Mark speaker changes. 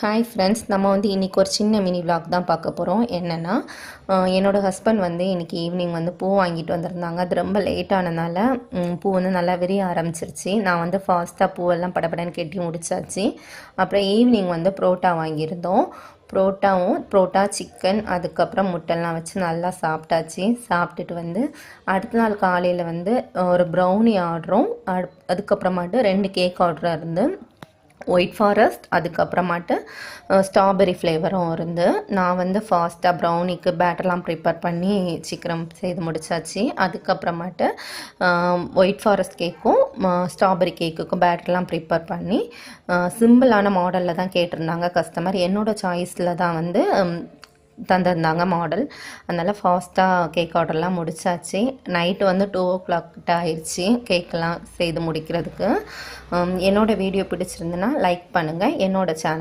Speaker 1: Hi friends, நம்ம இன்றைக்கி ஒரு சின்ன மினி விலாக் தான் பார்க்க போகிறோம். என்னென்னா, என்னோடய ஹஸ்பண்ட் இன்றைக்கி ஈவினிங் பூ வாங்கிட்டு வந்திருந்தாங்க. அது ரொம்ப லேட்டானதுனால பூ நல்லா விரிய ஆரம்பிச்சிருச்சு. நான் ஃபாஸ்ட்டாக பூவெல்லாம் படப்படன்னு கட்டி முடிச்சாச்சு. அப்புறம் ஈவினிங் புரோட்டா வாங்கியிருந்தோம். புரோட்டா சிக்கன் அதுக்கப்புறம் முட்டைலாம் வச்சு நல்லா சாப்பிட்டாச்சு. சாப்பிட்டுட்டு அடுத்த நாள் காலையில் ஒரு ப்ரௌனி ஆர்டரும் அதுக்கப்புறமாட்டு 2 கேக் ஆர்டரும் இருந்து ஒயிட் ஃபாரஸ்ட் அதுக்கப்புறமாட்டு ஸ்ட்ராபெரி ஃப்ளேவரும் இருந்து நான் ஃபாஸ்ட்டாக ப்ரௌனிக்கு பேட்டர்லாம் ப்ரிப்பேர் பண்ணி சீக்கிரம் செய்து முடிச்சாச்சு. அதுக்கப்புறமாட்டு ஒயிட் ஃபாரஸ்ட் கேக்கும் ஸ்ட்ராபெரி கேக்குக்கும் பேட்டர்லாம் ப்ரிப்பேர் பண்ணி சிம்பிளான மாடலில் தான் கேட்டிருந்தாங்க கஸ்டமர். என்னோடய சாய்ஸில் தான் தந்திருந்தாங்க மாடல். அதனால் ஃபாஸ்ட்டாக கேக் ஆர்டர்லாம் முடிச்சாச்சு. நைட்டு 2 o'clock ஆயிடுச்சு கேக்கெல்லாம் செய்து முடிக்கிறதுக்கு. என்னோடய வீடியோ பிடிச்சிருந்துன்னா லைக் பண்ணுங்கள். என்னோடய சேனல்